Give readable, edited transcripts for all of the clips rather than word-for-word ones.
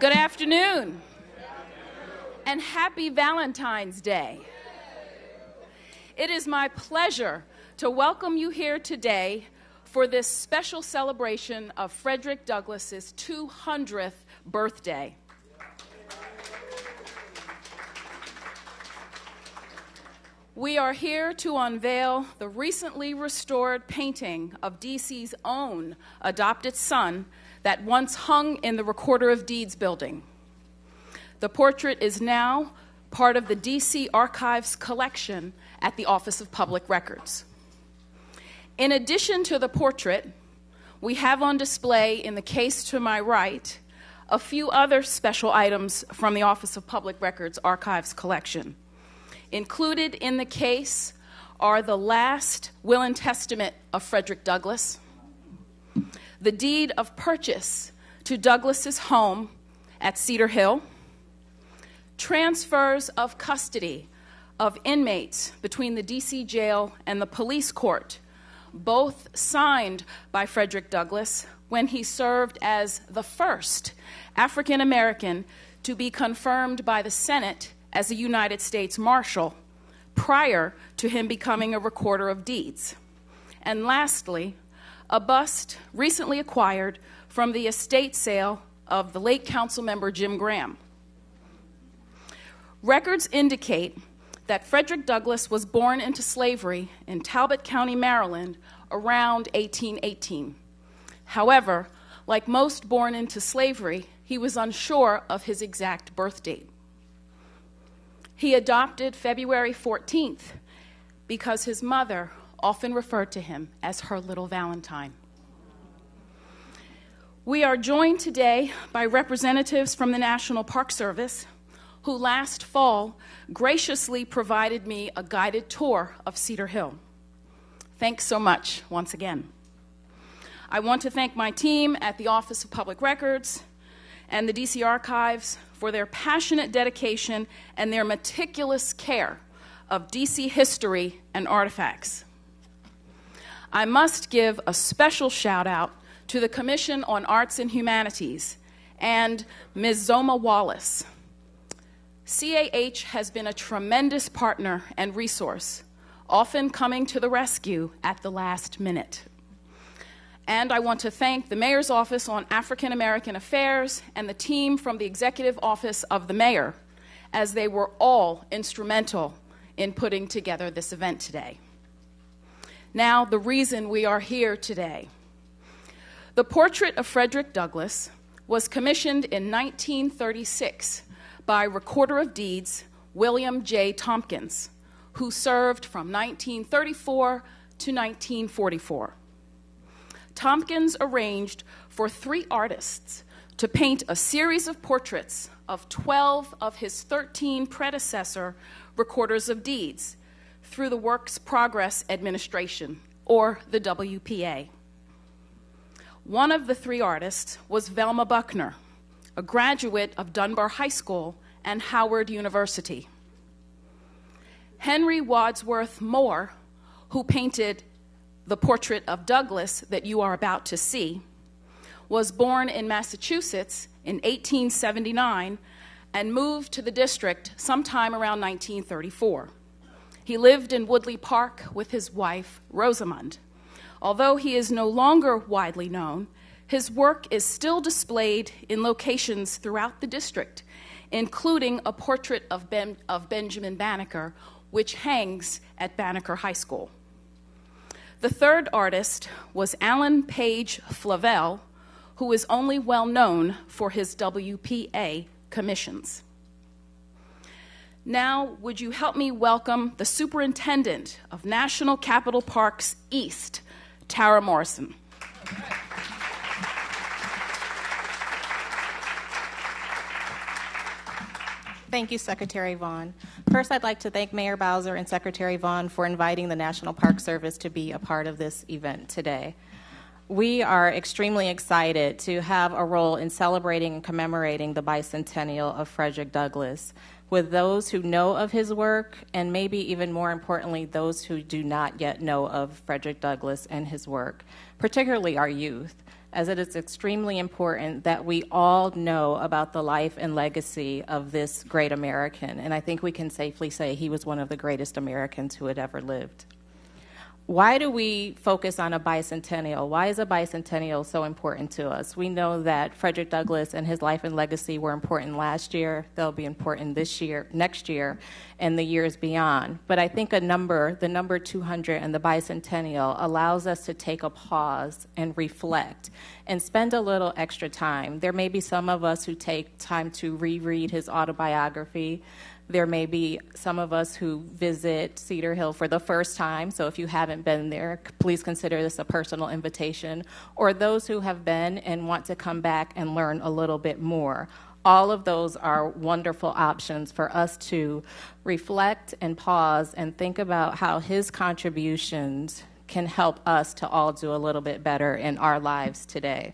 Good afternoon, and happy Valentine's Day. It is my pleasure to welcome you here today for this special celebration of Frederick Douglass's 200th birthday. We are here to unveil the recently restored painting of D.C.'s own adopted son that once hung in the Recorder of Deeds building. The portrait is now part of the D.C. Archives collection at the Office of Public Records. In addition to the portrait, we have on display in the case to my right a few other special items from the Office of Public Records Archives collection. Included in the case are the last will and testament of Frederick Douglass, the deed of purchase to Douglass's home at Cedar Hill, transfers of custody of inmates between the D.C. jail and the police court, both signed by Frederick Douglass when he served as the first African American to be confirmed by the Senate as a United States Marshal prior to him becoming a Recorder of Deeds. And lastly, a bust recently acquired from the estate sale of the late council member Jim Graham. Records indicate that Frederick Douglass was born into slavery in Talbot County, Maryland, around 1818. However, like most born into slavery, he was unsure of his exact birth date. He adopted February 14th because his mother often referred to him as her little Valentine. We are joined today by representatives from the National Park Service, who last fall graciously provided me a guided tour of Cedar Hill. Thanks so much once again. I want to thank my team at the Office of Public Records and the DC Archives for their passionate dedication and their meticulous care of DC history and artifacts. I must give a special shout out to the Commission on Arts and Humanities and Ms. Zoma Wallace. CAH has been a tremendous partner and resource, often coming to the rescue at the last minute. And I want to thank the Mayor's Office on African American Affairs and the team from the Executive Office of the Mayor, as they were all instrumental in putting together this event today. Now, the reason we are here today. The portrait of Frederick Douglass was commissioned in 1936 by Recorder of Deeds William J. Thompkins, who served from 1934 to 1944. Thompkins arranged for 3 artists to paint a series of portraits of 12 of his 13 predecessor Recorders of Deeds through the Works Progress Administration, or the WPA. One of the 3 artists was Velma Buckner, a graduate of Dunbar High School and Howard University. Henry Wadsworth Moore, who painted the portrait of Douglass that you are about to see, was born in Massachusetts in 1879 and moved to the district sometime around 1934. He lived in Woodley Park with his wife, Rosamond. Although he is no longer widely known, his work is still displayed in locations throughout the district, including a portrait of Benjamin Banneker, which hangs at Banneker High School. The 3rd artist was Alan Page Flavel, who is only well known for his WPA commissions. Now, would you help me welcome the Superintendent of National Capital Parks East, Tara Morrison. Thank you, Secretary Vaughn. First, I'd like to thank Mayor Bowser and Secretary Vaughn for inviting the National Park Service to be a part of this event today. We are extremely excited to have a role in celebrating and commemorating the bicentennial of Frederick Douglass with those who know of his work, and maybe even more importantly, those who do not yet know of Frederick Douglass and his work, particularly our youth. as it is extremely important that we all know about the life and legacy of this great American. And I think we can safely say he was one of the greatest Americans who had ever lived. Why do we focus on a bicentennial? Why is a bicentennial so important to us? We know that Frederick Douglass and his life and legacy were important last year. They'll be important this year, next year, and the years beyond. But I think the number 200 and the bicentennial allows us to take a pause and reflect and spend a little extra time. There may be some of us who take time to reread his autobiography. There may be some of us who visit Cedar Hill for the first time, so if you haven't been there, please consider this a personal invitation, or those who have been and want to come back and learn a little bit more. All of those are wonderful options for us to reflect and pause and think about how his contributions can help us to all do a little bit better in our lives today.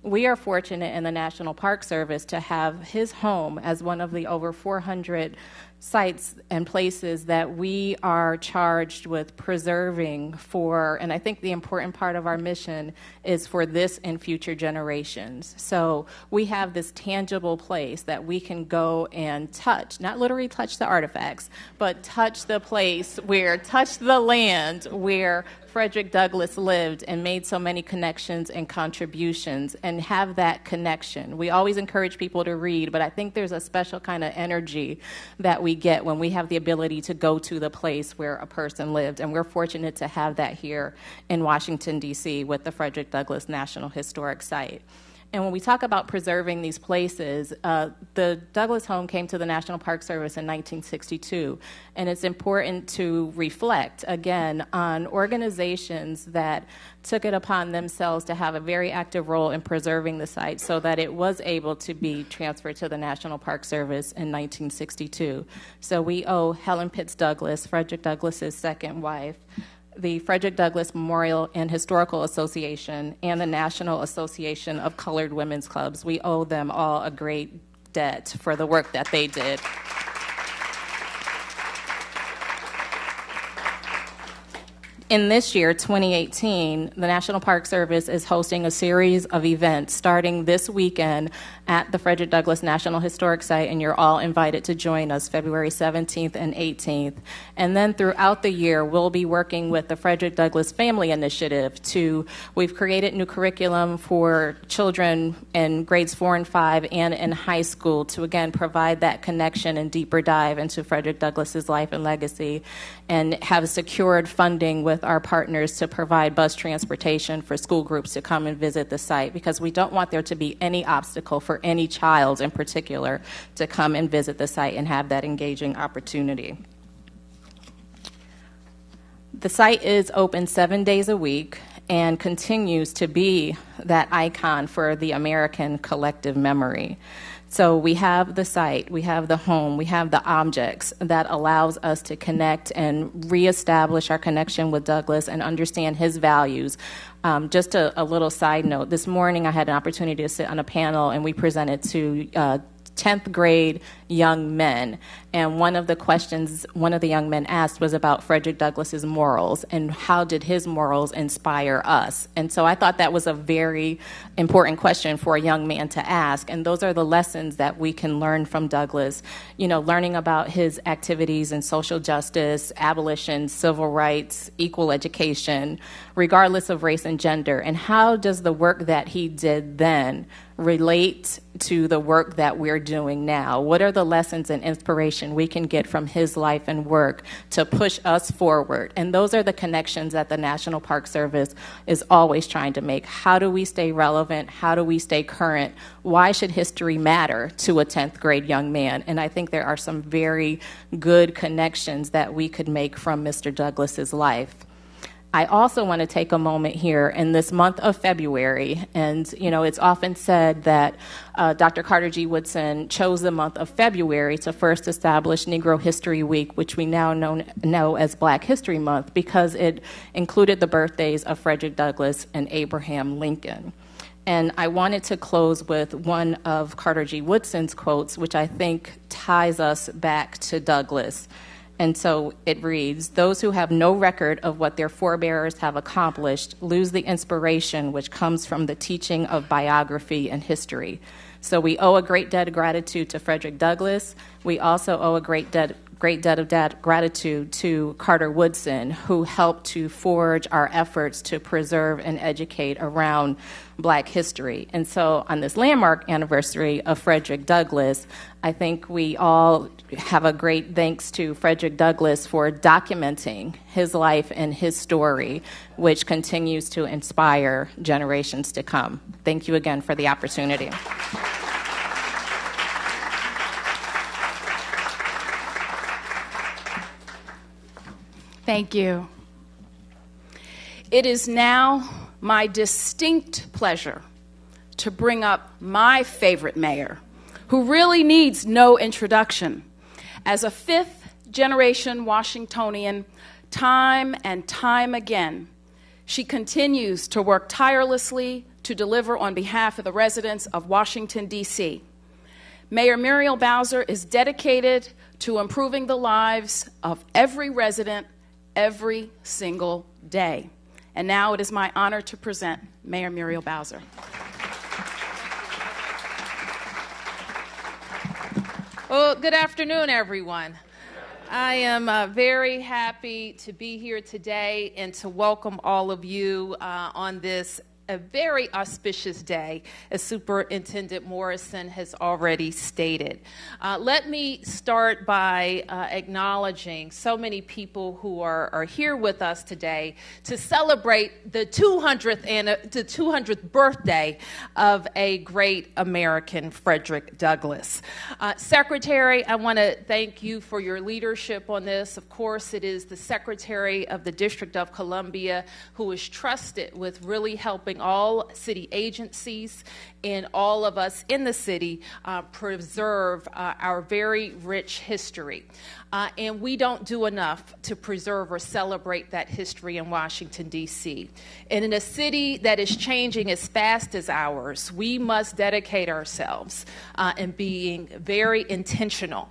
We are fortunate in the National Park Service to have his home as one of the over 400 sites and places that we are charged with preserving for, and I think the important part of our mission is for this and future generations. So we have this tangible place that we can go and touch, not literally touch the artifacts, but touch the place touch the land where Frederick Douglass lived and made so many connections and contributions, and have that connection. We always encourage people to read, but I think there's a special kind of energy that we get when we have the ability to go to the place where a person lived, and we're fortunate to have that here in Washington, D.C. with the Frederick Douglass National Historic Site. And when we talk about preserving these places, the Douglass home came to the National Park Service in 1962, and it's important to reflect, again, on organizations that took it upon themselves to have a very active role in preserving the site so that it was able to be transferred to the National Park Service in 1962. So we owe Helen Pitts Douglass, Frederick Douglass's second wife, the Frederick Douglass Memorial and Historical Association, and the National Association of Colored Women's Clubs. We owe them all a great debt for the work that they did. In this year, 2018, the National Park Service is hosting a series of events starting this weekend at the Frederick Douglass National Historic Site, and you're all invited to join us February 17th and 18th. And then throughout the year, we'll be working with the Frederick Douglass Family Initiative we've created new curriculum for children in grades 4 and 5 and in high school to, again, provide that connection and deeper dive into Frederick Douglass's life and legacy, and have secured funding with our partners to provide bus transportation for school groups to come and visit the site, because we don't want there to be any obstacle for any child in particular to come and visit the site and have that engaging opportunity. The site is open 7 days a week and continues to be that icon for the American collective memory. So we have the site, we have the home, we have the objects that allows us to connect and reestablish our connection with Douglass and understand his values. Just a little side note, this morning I had an opportunity to sit on a panel and we presented to 10th grade young men. And one of the questions one of the young men asked was about Frederick Douglass's morals and how did his morals inspire us. And so I thought that was a very important question for a young man to ask. And those are the lessons that we can learn from Douglass, learning about his activities in social justice, abolition, civil rights, equal education, regardless of race and gender. And how does the work that he did then relate to the work that we're doing now? What are the lessons and inspiration we can get from his life and work to push us forward? And those are the connections that the National Park Service is always trying to make. How do we stay relevant? How do we stay current? Why should history matter to a 10th grade young man? And I think there are some very good connections that we could make from Mr. Douglass's life. I also want to take a moment here in this month of February, and it's often said that Dr. Carter G. Woodson chose the month of February to first establish Negro History Week, which we now know as Black History Month, because it included the birthdays of Frederick Douglass and Abraham Lincoln. And I wanted to close with one of Carter G. Woodson's quotes, which I think ties us back to Douglass. And so it reads, "Those who have no record of what their forebears have accomplished lose the inspiration which comes from the teaching of biography and history." So we owe a great debt of gratitude to Frederick Douglass. We also owe a great debt of gratitude to Carter Woodson, who helped to forge our efforts to preserve and educate around Black history. And so on this landmark anniversary of Frederick Douglass, I think we all have a great thanks to Frederick Douglass for documenting his life and his story, which continues to inspire generations to come. Thank you again for the opportunity. Thank you. It is now my distinct pleasure to bring up my favorite mayor, who really needs no introduction. As a fifth-generation Washingtonian, time and time again, she continues to work tirelessly to deliver on behalf of the residents of Washington, D.C. Mayor Muriel Bowser is dedicated to improving the lives of every resident every single day. And now it is my honor to present Mayor Muriel Bowser. Well, good afternoon, everyone. I am very happy to be here today and to welcome all of you on this a very auspicious day, as Superintendent Morrison has already stated. Let me start by acknowledging so many people who are here with us today to celebrate the 200th birthday of a great American, Frederick Douglass. Secretary, I want to thank you for your leadership on this. Of course, it is the Secretary of the District of Columbia who is trusted with really helping all city agencies and all of us in the city preserve our very rich history. And we don't do enough to preserve or celebrate that history in Washington, D.C. And in a city that is changing as fast as ours, we must dedicate ourselves in being very intentional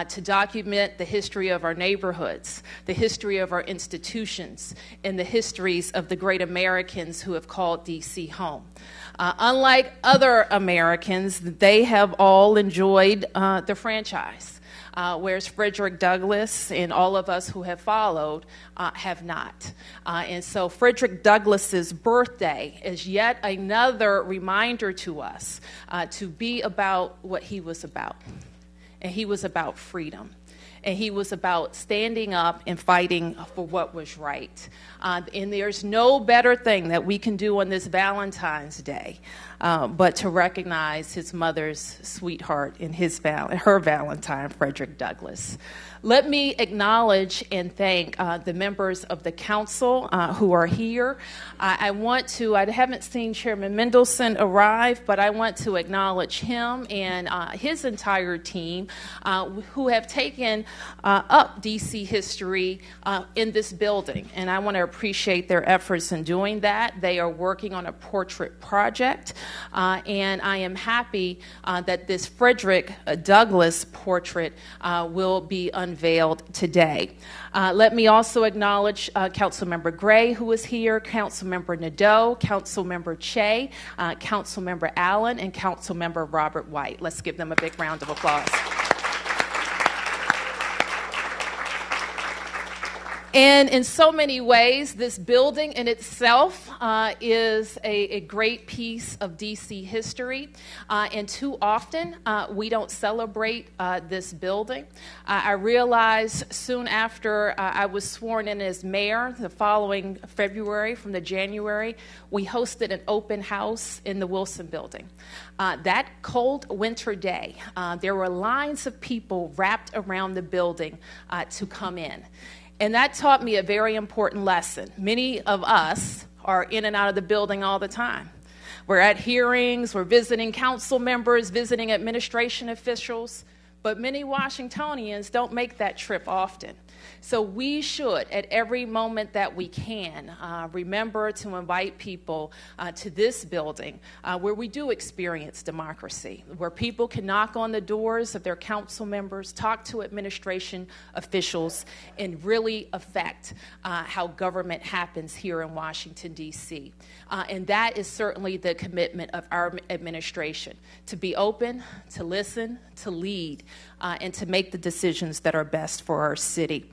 to document the history of our neighborhoods, the history of our institutions, and the histories of the great Americans who have called D.C. home. Unlike other Americans, they have all enjoyed the franchise, whereas Frederick Douglass and all of us who have followed have not. And so Frederick Douglass's birthday is yet another reminder to us to be about what he was about. And he was about freedom. And he was about standing up and fighting for what was right. And there's no better thing that we can do on this Valentine's Day but to recognize his mother's sweetheart and her Valentine, Frederick Douglass. Let me acknowledge and thank the members of the council who are here. I haven't seen Chairman Mendelson arrive, but I want to acknowledge him and his entire team who have taken up D.C. history in this building. And I want to appreciate their efforts in doing that. They are working on a portrait project, and I am happy that this Frederick Douglass portrait will be unveiled today. Let me also acknowledge Councilmember Gray, who is here, Councilmember Nadeau, Councilmember Che, Councilmember Allen, and Councilmember Robert White. Let's give them a big round of applause. And in so many ways, this building in itself is a great piece of D.C. history. And too often, we don't celebrate this building. I realized soon after I was sworn in as mayor, the following February, from the January, we hosted an open house in the Wilson building. That cold winter day, there were lines of people wrapped around the building to come in. And that taught me a very important lesson. Many of us are in and out of the building all the time. We're at hearings, we're visiting council members, visiting administration officials, but many Washingtonians don't make that trip often. So we should, at every moment that we can, remember to invite people to this building where we do experience democracy, where people can knock on the doors of their council members, talk to administration officials, and really affect how government happens here in Washington, D.C. And that is certainly the commitment of our administration, to be open, to listen, to lead, and to make the decisions that are best for our city.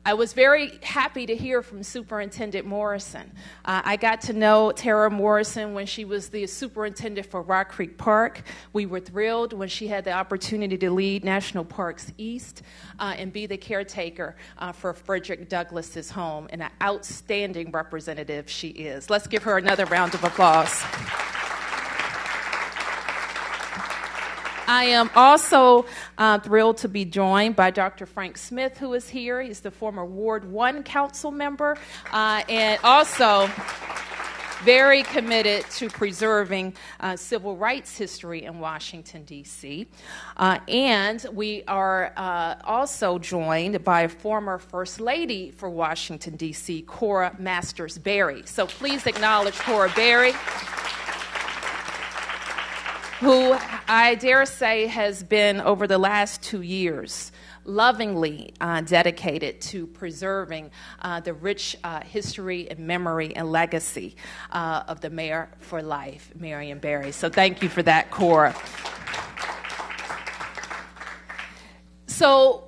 I was very happy to hear from Superintendent Morrison. I got to know Tara Morrison when she was the superintendent for Rock Creek Park. We were thrilled when she had the opportunity to lead National Parks East and be the caretaker for Frederick Douglass's home, and an outstanding representative she is. Let's give her another round of applause. I am also thrilled to be joined by Dr. Frank Smith, who is here. He's the former Ward 1 council member and also very committed to preserving civil rights history in Washington, D.C. And we are also joined by former First Lady for Washington, D.C., Cora Masters Berry. So please acknowledge Cora Berry, who I dare say has been, over the last 2 years, lovingly dedicated to preserving the rich history and memory and legacy of the Mayor for Life, Marion Berry. So thank you for that, Cora. So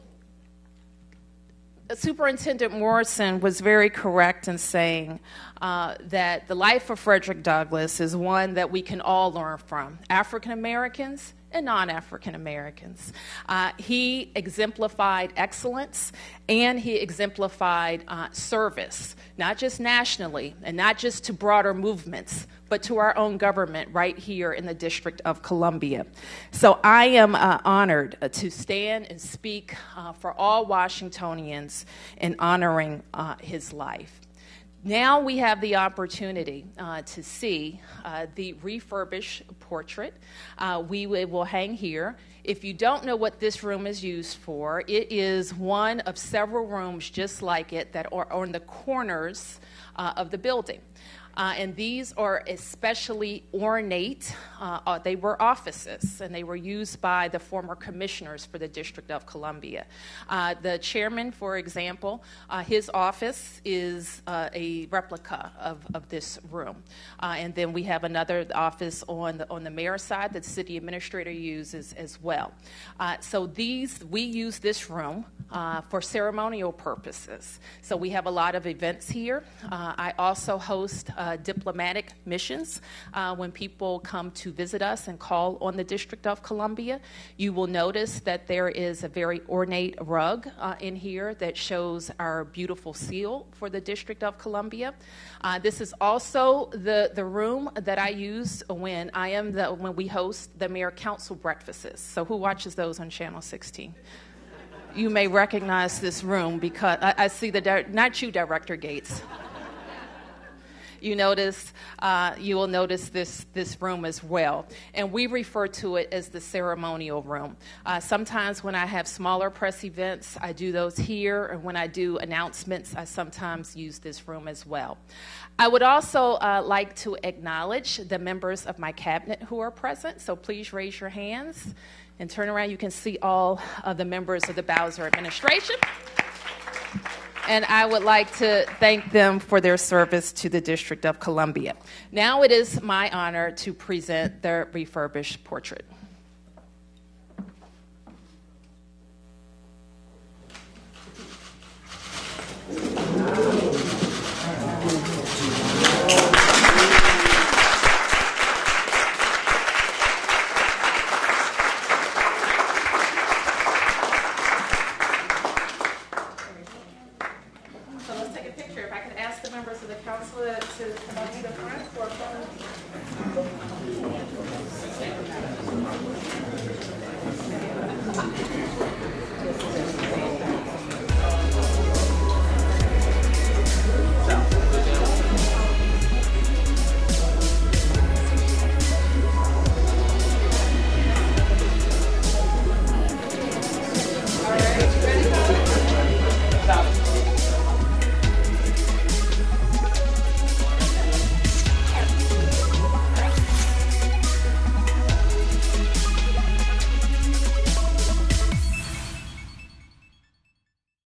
Superintendent Morrison was very correct in saying that the life of Frederick Douglass is one that we can all learn from, African Americans and non-African Americans. He exemplified excellence, and he exemplified service, not just nationally and not just to broader movements, but to our own government right here in the District of Columbia. So I am honored to stand and speak for all Washingtonians in honoring his life. Now we have the opportunity to see the refurbished portrait. We will hang here. If you don't know what this room is used for, it is one of several rooms just like it that are on the corners of the building. And these are especially ornate. They were offices, and they were used by the former commissioners for the District of Columbia. The chairman, for example, his office is a replica of this room. And then we have another office on the mayor's side that the city administrator uses as well. So we use this room for ceremonial purposes. So we have a lot of events here. I also host diplomatic missions when people come to visit us and call on the District of Columbia. You will notice that there is a very ornate rug in here that shows our beautiful seal for the District of Columbia. This is also the room that I use when we host the Mayor Council breakfasts. So who watches those on Channel 16? You may recognize this room because I see not you, Director Gates. You will notice this room as well. And we refer to it as the ceremonial room. Sometimes when I have smaller press events, I do those here. And when I do announcements, I sometimes use this room as well. I would also like to acknowledge the members of my cabinet who are present. So please raise your hands and turn around. You can see all of the members of the Bowser administration. And I would like to thank them for their service to the District of Columbia. Now it is my honor to present the refurbished portrait.